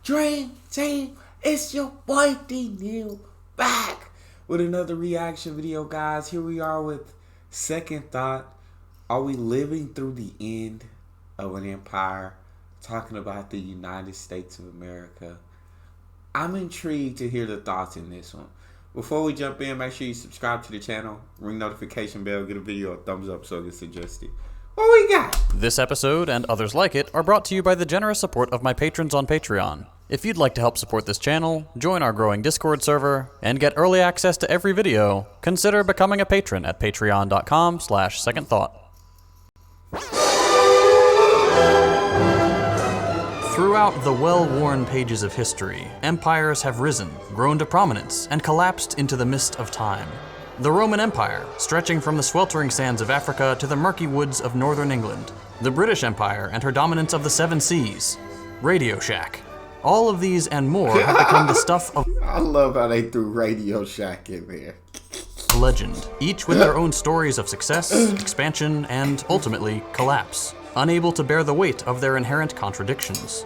Dream Team, it's your boy Neal back with another reaction video, guys. Here we are with Second Thought. Are we living through the end of an empire? Talking about the United States of America. I'm intrigued to hear the thoughts in this one. Before we jump in, make sure you subscribe to the channel, ring notification bell, get a video a thumbs up so it gets suggested. What we got? This episode and others like it are brought to you by the generous support of my patrons on Patreon. If you'd like to help support this channel, join our growing Discord server, and get early access to every video, consider becoming a patron at patreon.com/secondthought. Throughout the well-worn pages of history, empires have risen, grown to prominence, and collapsed into the mist of time. The Roman Empire, stretching from the sweltering sands of Africa to the murky woods of northern England. The British Empire and her dominance of the Seven Seas. Radio Shack. All of these and more have become the stuff of I love how they threw Radio Shack in there. Legend, each with their own stories of success, expansion, and ultimately collapse, unable to bear the weight of their inherent contradictions.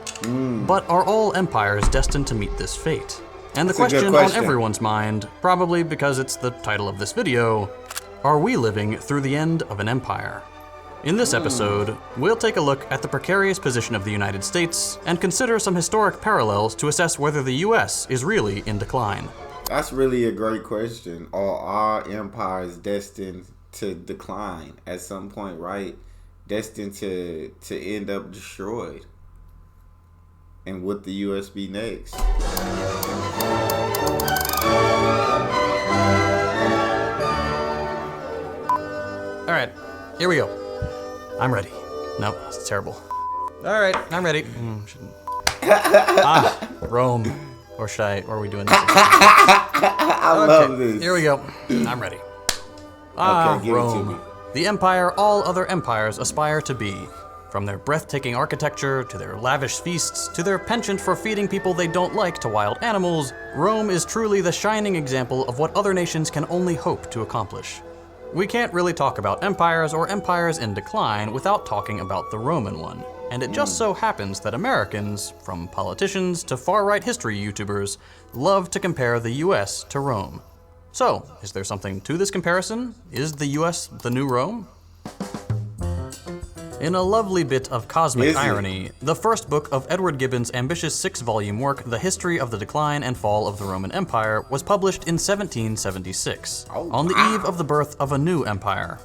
But are all empires destined to meet this fate? And the question on everyone's mind, probably because it's the title of this video, are we living through the end of an empire? In this episode, we'll take a look at the precarious position of the United States and consider some historic parallels to assess whether the US is really in decline. That's really a great question. Are our empires destined to decline at some point, right? Destined to end up destroyed? And would the US be next? All right, here we go. I'm ready. No, that's terrible. All right, I'm ready. Rome. Or are we doing this? I love this. Here we go. I'm ready. Okay, give Rome. it to me. The empire all other empires aspire to be. From their breathtaking architecture, to their lavish feasts, to their penchant for feeding people they don't like to wild animals, Rome is truly the shining example of what other nations can only hope to accomplish. We can't really talk about empires or empires in decline without talking about the Roman one. And it just so happens that Americans, from politicians to far-right history YouTubers, love to compare the US to Rome. So, is there something to this comparison? Is the US the new Rome? In a lovely bit of cosmic irony, the first book of Edward Gibbon's ambitious 6-volume work, The History of the Decline and Fall of the Roman Empire, was published in 1776, on the eve of the birth of a new empire.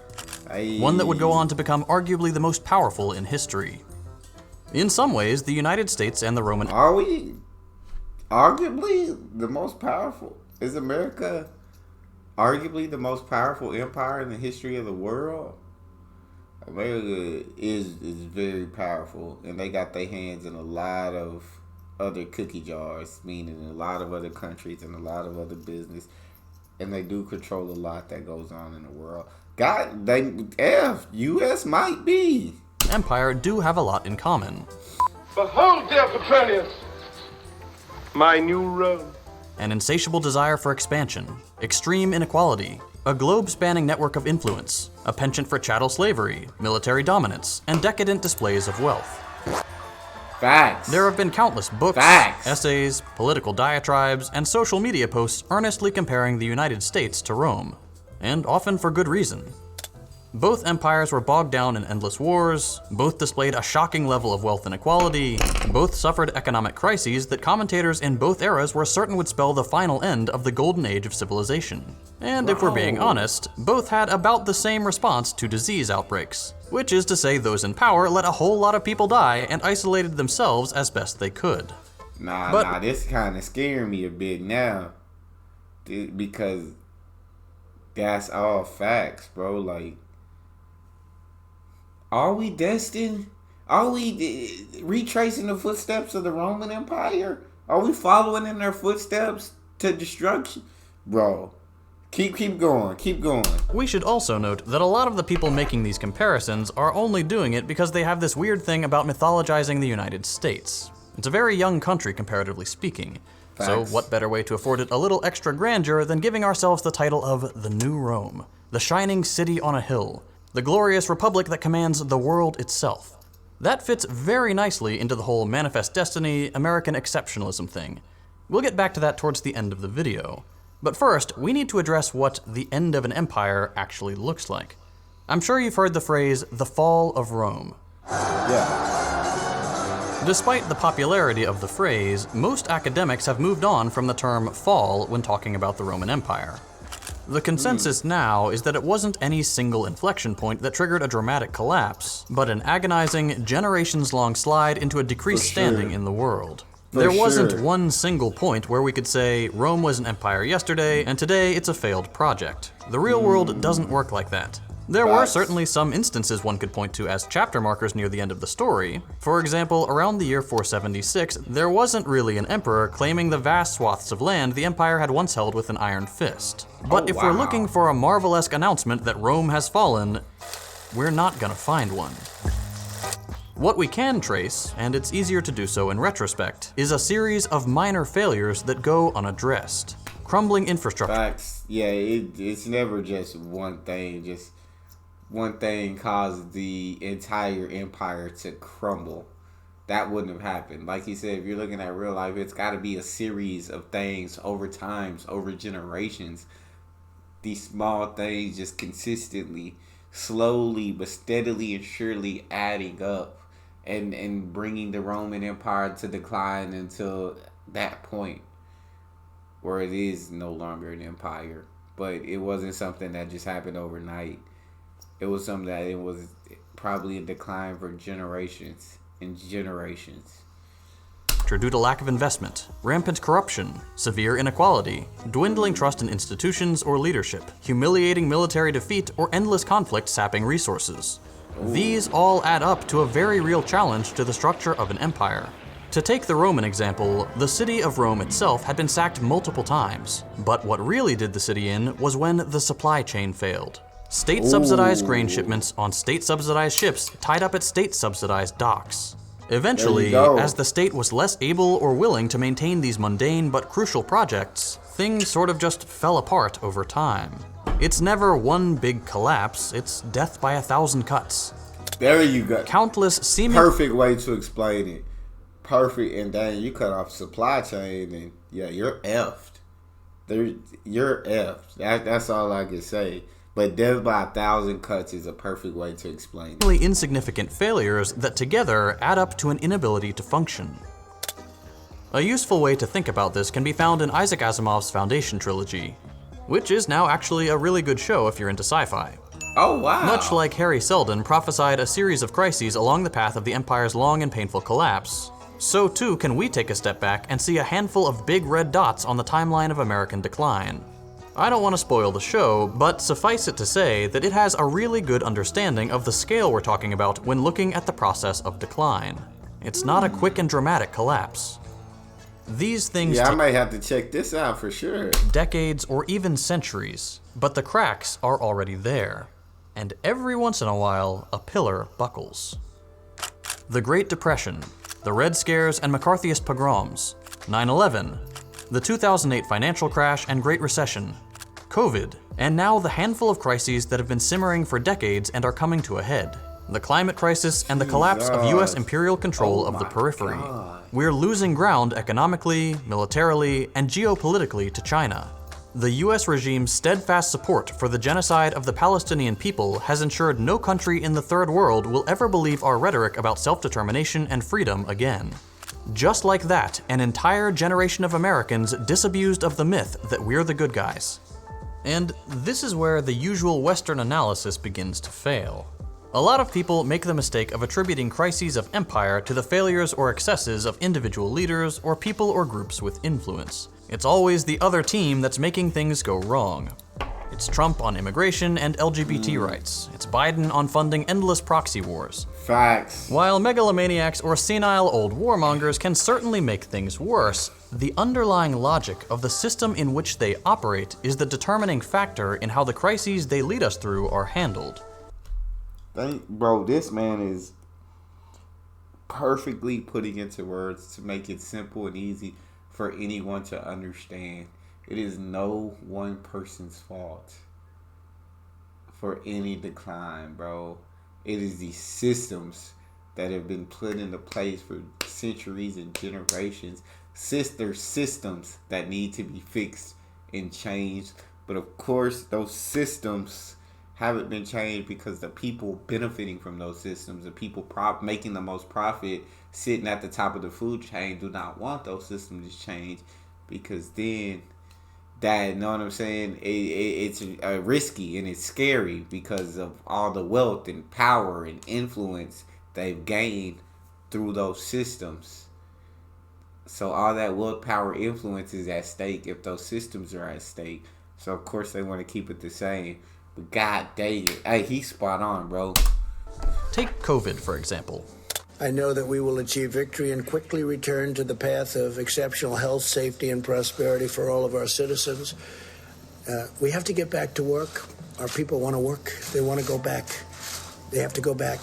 One that would go on to become arguably the most powerful in history. In some ways, the United States and the Roman... Are we arguably the most powerful? Is America arguably the most powerful empire in the history of the world? America is very powerful, and they got their hands in a lot of other cookie jars, meaning in a lot of other countries and a lot of other business, and they do control a lot that goes on in the world. U.S. might be. Empire do have a lot in common. Behold, dear Petronius, my new Rome. An insatiable desire for expansion, extreme inequality, a globe-spanning network of influence, a penchant for chattel slavery, military dominance, and decadent displays of wealth. Facts. There have been countless books, essays, political diatribes, and social media posts earnestly comparing the United States to Rome, and often for good reason. Both empires were bogged down in endless wars, both displayed a shocking level of wealth inequality, both suffered economic crises that commentators in both eras were certain would spell the final end of the golden age of civilization. And if we're being honest, both had about the same response to disease outbreaks, which is to say those in power let a whole lot of people die and isolated themselves as best they could. Nah, this kind of scaring me a bit now, because that's all facts, bro. Like, are we destined? Are we retracing the footsteps of the Roman Empire? Are we following in their footsteps to destruction? Bro, keep going. We should also note that a lot of the people making these comparisons are only doing it because they have this weird thing about mythologizing the United States. It's a very young country, comparatively speaking. Facts. So what better way to afford it a little extra grandeur than giving ourselves the title of the New Rome, the shining city on a hill, the glorious republic that commands the world itself. That fits very nicely into the whole manifest destiny, American exceptionalism thing. We'll get back to that towards the end of the video. But first, we need to address what the end of an empire actually looks like. I'm sure you've heard the phrase, the fall of Rome. Yeah. Despite the popularity of the phrase, most academics have moved on from the term fall when talking about the Roman Empire. The consensus now is that it wasn't any single inflection point that triggered a dramatic collapse, but an agonizing, generations-long slide into a decreased standing in the world. There wasn't one single point where we could say Rome was an empire yesterday and today it's a failed project. The real world doesn't work like that. There were certainly some instances one could point to as chapter markers near the end of the story. For example, around the year 476, there wasn't really an emperor claiming the vast swaths of land the empire had once held with an iron fist. But if we're looking for a Marvel-esque announcement that Rome has fallen, we're not gonna find one. What we can trace, and it's easier to do so in retrospect, is a series of minor failures that go unaddressed. Crumbling infrastructure. Facts. Yeah, it's never just one thing. Just one thing caused the entire empire to crumble. That wouldn't have happened. Like you said, if you're looking at real life, it's got to be a series of things over times, over generations. These small things just consistently, slowly but steadily and surely adding up and bringing the Roman Empire to decline until that point where it is no longer an empire. But it wasn't something that just happened overnight. It was something that it was probably a decline for generations and generations. Due to lack of investment, rampant corruption, severe inequality, dwindling trust in institutions or leadership, humiliating military defeat, or endless conflict sapping resources. These all add up to a very real challenge to the structure of an empire. To take the Roman example, the city of Rome itself had been sacked multiple times, but what really did the city in was when the supply chain failed. State-subsidized grain shipments on state-subsidized ships tied up at state-subsidized docks. Eventually, as the state was less able or willing to maintain these mundane but crucial projects, things sort of just fell apart over time. It's never one big collapse, it's death by 1,000 cuts. There you go. Countless seeming... Perfect way to explain it. Perfect, and then you cut off supply chain, and yeah, you're effed. You're effed. That's all I can say. But death by 1,000 cuts is a perfect way to explain it. Insignificant failures that together add up to an inability to function. A useful way to think about this can be found in Isaac Asimov's Foundation trilogy, which is now actually a really good show if you're into sci-fi. Oh, wow. Much like Harry Seldon prophesied a series of crises along the path of the Empire's long and painful collapse, so too can we take a step back and see a handful of big red dots on the timeline of American decline. I don't want to spoil the show, but suffice it to say that it has a really good understanding of the scale we're talking about when looking at the process of decline. It's not a quick and dramatic collapse. These things I might have to check this out for sure. Decades or even centuries, but the cracks are already there. And every once in a while, a pillar buckles. The Great Depression, the Red Scares and McCarthyist pogroms, 9/11, the 2008 financial crash and Great Recession, COVID, and now the handful of crises that have been simmering for decades and are coming to a head. The climate crisis and the collapse of US imperial control of the periphery. We're losing ground economically, militarily, and geopolitically to China. The US regime's steadfast support for the genocide of the Palestinian people has ensured no country in the third world will ever believe our rhetoric about self-determination and freedom again. Just like that, an entire generation of Americans disabused of the myth that we're the good guys. And this is where the usual Western analysis begins to fail. A lot of people make the mistake of attributing crises of empire to the failures or excesses of individual leaders or people or groups with influence. It's always the other team that's making things go wrong. It's Trump on immigration and LGBT rights. It's Biden on funding endless proxy wars. Facts. While megalomaniacs or senile old warmongers can certainly make things worse, the underlying logic of the system in which they operate is the determining factor in how the crises they lead us through are handled. Bro, this man is perfectly putting into words to make it simple and easy for anyone to understand. It is no one person's fault for any decline, bro. It is the systems that have been put into place for centuries and generations. There's systems that need to be fixed and changed. But of course, those systems haven't been changed because the people benefiting from those systems, the people making the most profit, sitting at the top of the food chain, do not want those systems to change, because then that, you know what I'm saying, it's risky and it's scary because of all the wealth and power and influence they've gained through those systems. So all that wealth, power, influence is at stake if those systems are at stake. So of course they want to keep it the same. But god dang it, hey, he's spot on, bro. Take COVID, for example. I know that we will achieve victory and quickly return to the path of exceptional health, safety, and prosperity for all of our citizens. We have to get back to work. Our people want to work. They want to go back. They have to go back.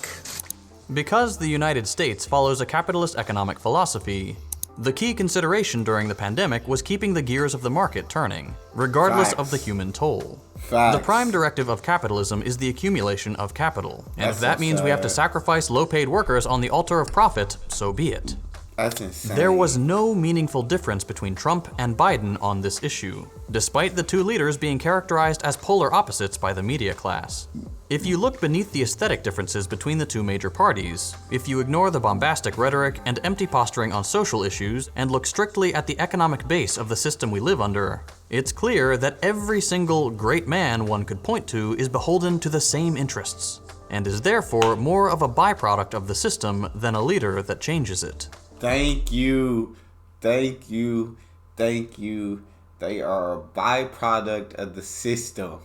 Because the United States follows a capitalist economic philosophy, the key consideration during the pandemic was keeping the gears of the market turning, regardless of the human toll. The prime directive of capitalism is the accumulation of capital, and if that means we have to sacrifice low-paid workers on the altar of profit, so be it. That's insane. There was no meaningful difference between Trump and Biden on this issue, despite the two leaders being characterized as polar opposites by the media class. If you look beneath the aesthetic differences between the two major parties, if you ignore the bombastic rhetoric and empty posturing on social issues and look strictly at the economic base of the system we live under, it's clear that every single great man one could point to is beholden to the same interests, and is therefore more of a byproduct of the system than a leader that changes it. Thank you. Thank you. Thank you. They are a byproduct of the system.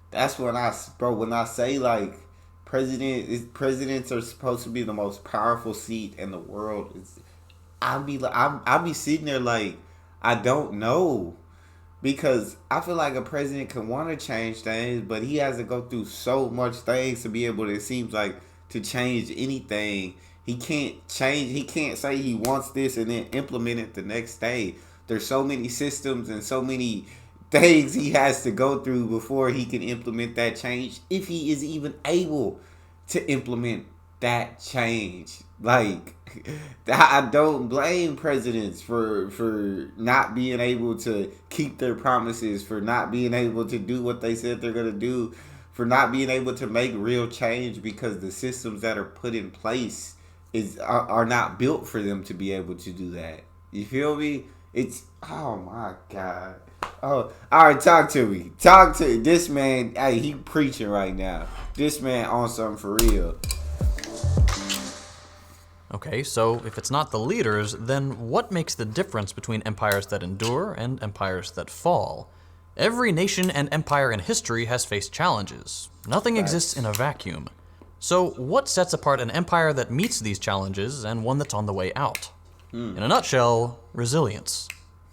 That's when when I say like presidents are supposed to be the most powerful seat in the world. I'll be sitting there like, I don't know. Because I feel like a president can want to change things, but he has to go through so much things to be able to, it seems like, to change anything. He can't say he wants this and then implement it the next day. There's so many systems and so many things he has to go through before he can implement that change, if he is even able to implement that change. Like, I don't blame presidents for not being able to keep their promises, for not being able to do what they said they're going to do, for not being able to make real change, because the systems that are put in place are not built for them to be able to do that. You feel me? It's, oh my God. Oh, all right, talk to me. Talk to this man. Hey, he preaching right now. This man on something for real. Okay, so if it's not the leaders, then what makes the difference between empires that endure and empires that fall? Every nation and empire in history has faced challenges. Nothing exists in a vacuum. So what sets apart an empire that meets these challenges and one that's on the way out? In a nutshell, resilience.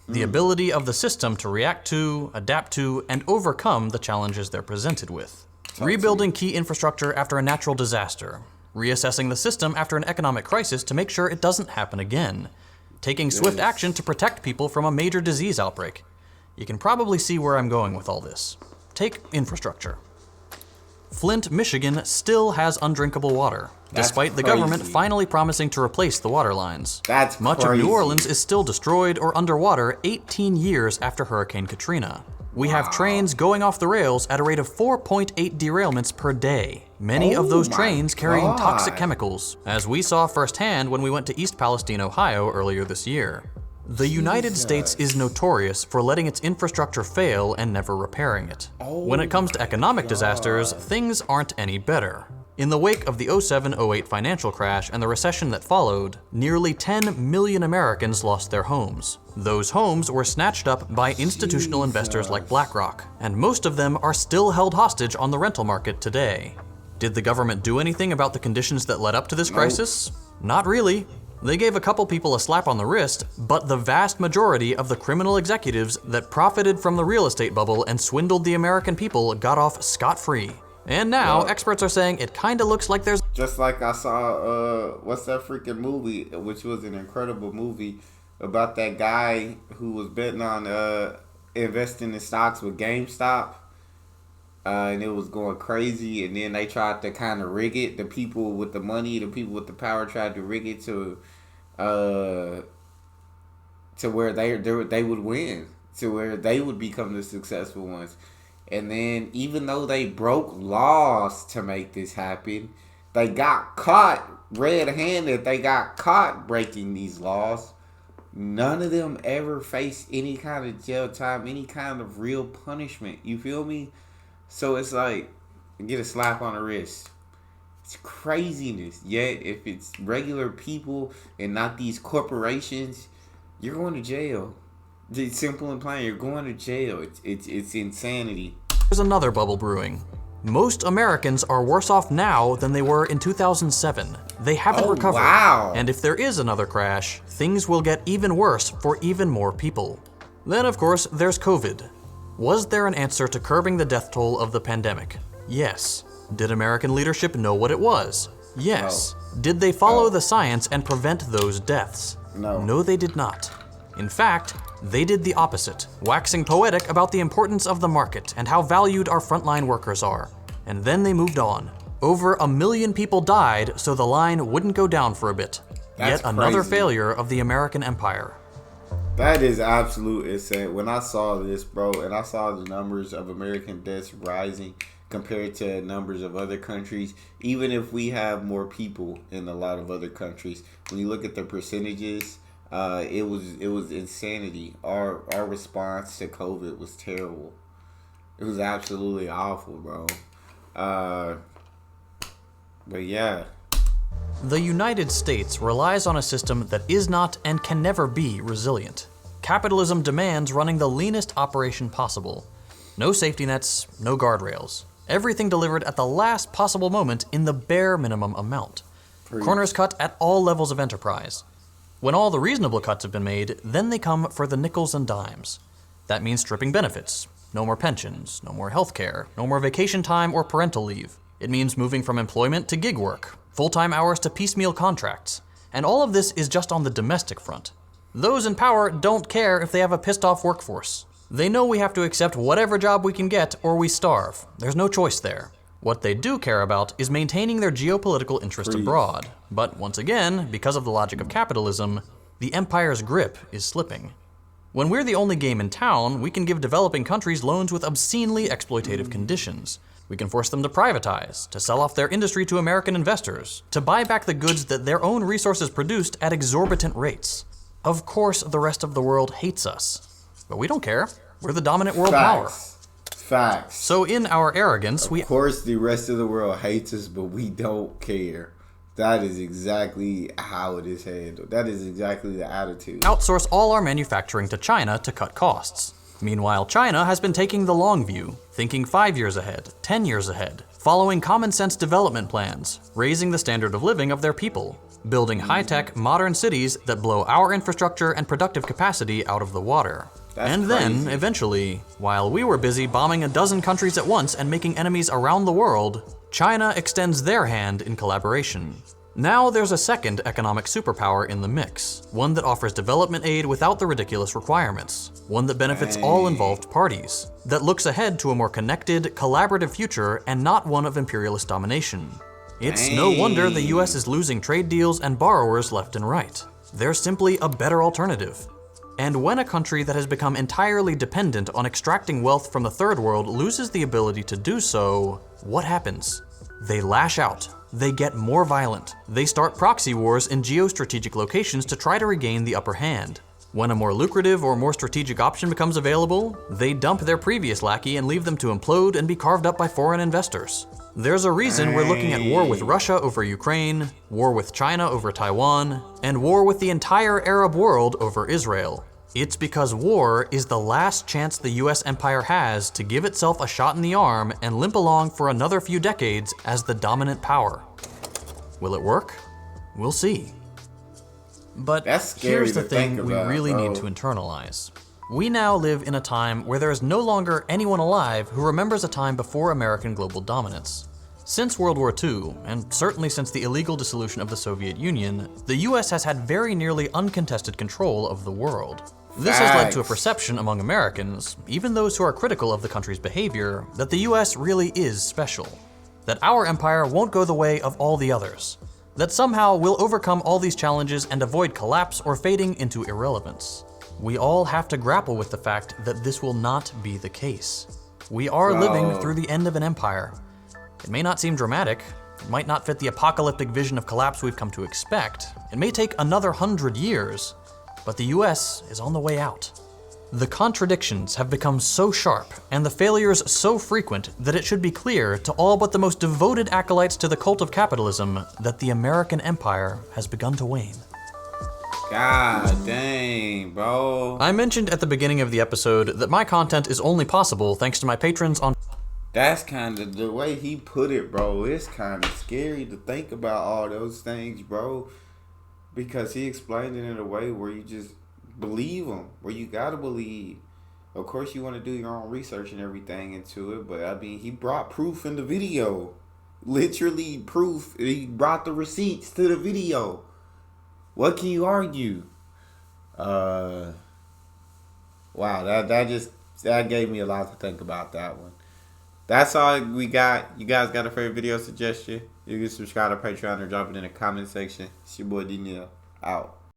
The ability of the system to react to, adapt to, and overcome the challenges they're presented with. Rebuilding key infrastructure after a natural disaster. Reassessing the system after an economic crisis to make sure it doesn't happen again. Taking swift action to protect people from a major disease outbreak. You can probably see where I'm going with all this. Take infrastructure. Flint, Michigan still has undrinkable water, despite the government finally promising to replace the water lines. Much of New Orleans is still destroyed or underwater 18 years after Hurricane Katrina. We have trains going off the rails at a rate of 4.8 derailments per day. Many of those trains carrying toxic chemicals, as we saw firsthand when we went to East Palestine, Ohio earlier this year. The United States is notorious for letting its infrastructure fail and never repairing it. When it comes to economic disasters, things aren't any better. In the wake of the 07-08 financial crash and the recession that followed, nearly 10 million Americans lost their homes. Those homes were snatched up by institutional investors like BlackRock, and most of them are still held hostage on the rental market today. Did the government do anything about the conditions that led up to this crisis? Not really. They gave a couple people a slap on the wrist, but the vast majority of the criminal executives that profited from the real estate bubble and swindled the American people got off scot-free. And now, experts are saying it kinda looks like there's... Just like I saw, what's that freaking movie, which was an incredible movie, about that guy who was betting on investing in stocks with GameStop. and it was going crazy. And then they tried to kind of rig it. The people with the money, the people with the power, tried to rig it to where they would win, to where they would become the successful ones. And then even though they broke laws to make this happen, they got caught red-handed. They got caught breaking these laws. None of them ever faced any kind of jail time, any kind of real punishment. You feel me? So it's like, get a slap on the wrist. It's craziness. Yet, if it's regular people and not these corporations, you're going to jail. It's simple and plain. You're going to jail. It's insanity. There's another bubble brewing. Most Americans are worse off now than they were in 2007. They haven't recovered. Wow. And if there is another crash, things will get even worse for even more people. Then, of course, there's COVID. Was there an answer to curbing the death toll of the pandemic? Yes. Did American leadership know what it was? Yes. No. Did they follow the science and prevent those deaths? No. No, they did not. In fact, they did the opposite, waxing poetic about the importance of the market and how valued our frontline workers are. And then they moved on. Over 1 million people died so the line wouldn't go down for a bit. That's Yet another crazy. failure of the American empire. That is absolute insane. When I saw this, bro, and I saw the numbers of American deaths rising compared to numbers of other countries, even if we have more people in a lot of other countries, when you look at the percentages, it was insanity. Our response to COVID was terrible. It was absolutely awful, bro. But yeah. The United States relies on a system that is not and can never be resilient. Capitalism demands running the leanest operation possible. No safety nets, no guardrails. Everything delivered at the last possible moment in the bare minimum amount. Corners cut at all levels of enterprise. When all the reasonable cuts have been made, then they come for the nickels and dimes. That means stripping benefits. No more pensions, no more health care, no more vacation time or parental leave. It means moving from employment to gig work, full-time hours to piecemeal contracts. And all of this is just on the domestic front. Those in power don't care if they have a pissed-off workforce. They know we have to accept whatever job we can get or we starve. There's no choice there. What they do care about is maintaining their geopolitical interest abroad. But once again, because of the logic of capitalism, the empire's grip is slipping. When we're the only game in town, we can give developing countries loans with obscenely exploitative conditions. We can force them to privatize, to sell off their industry to American investors, to buy back the goods that their own resources produced at exorbitant rates. Of course, the rest of the world hates us. But we don't care. We're the dominant world power. Facts. So in our arrogance, Of course, the rest of the world hates us, but we don't care. That is exactly how it is handled. That is exactly the attitude. outsource all our manufacturing to China to cut costs. Meanwhile, China has been taking the long view, thinking 5 years ahead, 10 years ahead, following common sense development plans, raising the standard of living of their people, building high-tech, modern cities that blow our infrastructure and productive capacity out of the water. That's and then, crazy. eventually, while we were busy bombing a dozen countries at once and making enemies around the world, China extends their hand in collaboration. Now there's a second economic superpower in the mix, one that offers development aid without the ridiculous requirements, one that benefits all involved parties, that looks ahead to a more connected, collaborative future and not one of imperialist domination. It's no wonder the US is losing trade deals and borrowers left and right. There's simply a better alternative. And when a country that has become entirely dependent on extracting wealth from the third world loses the ability to do so, what happens? They lash out. They get more violent. They start proxy wars in geostrategic locations to try to regain the upper hand. When a more lucrative or more strategic option becomes available, they dump their previous lackey and leave them to implode and be carved up by foreign investors. There's a reason we're looking at war with Russia over Ukraine, war with China over Taiwan, and war with the entire Arab world over Israel. It's because war is the last chance the US empire has to give itself a shot in the arm and limp along for another few decades as the dominant power. Will it work? We'll see. But That's scary here's the to thing think we about, really bro. need to internalize. We now live in a time where there is no longer anyone alive who remembers a time before American global dominance. Since World War II, and certainly since the illegal dissolution of the Soviet Union, the US has had very nearly uncontested control of the world. This has led to a Facts. perception among Americans, even those who are critical of the country's behavior, that the US really is special. That our empire won't go the way of all the others. That somehow we'll overcome all these challenges and avoid collapse or fading into irrelevance. We all have to grapple with the fact that this will not be the case. We are living through the end of an empire. It may not seem dramatic, it might not fit the apocalyptic vision of collapse we've come to expect, it may take another 100 years, but the US is on the way out. The contradictions have become so sharp and the failures so frequent that it should be clear to all but the most devoted acolytes to the cult of capitalism that the American empire has begun to wane. God dang, bro. I mentioned at the beginning of the episode that my content is only possible thanks to my patrons on... That's kind of the way he put it, bro. It's kind of scary to think about all those things, bro. Because he explained it in a way where you just believe him, where you gotta believe. Of course, you want to do your own research and everything into it, but I mean, he brought proof in the video. Literally proof. He brought the receipts to the video. What can you argue? Wow, that gave me a lot to think about that one. That's all we got. You guys got a favorite video suggestion? You can subscribe to Patreon or drop it in the comment section. It's your boy D Neal. Out.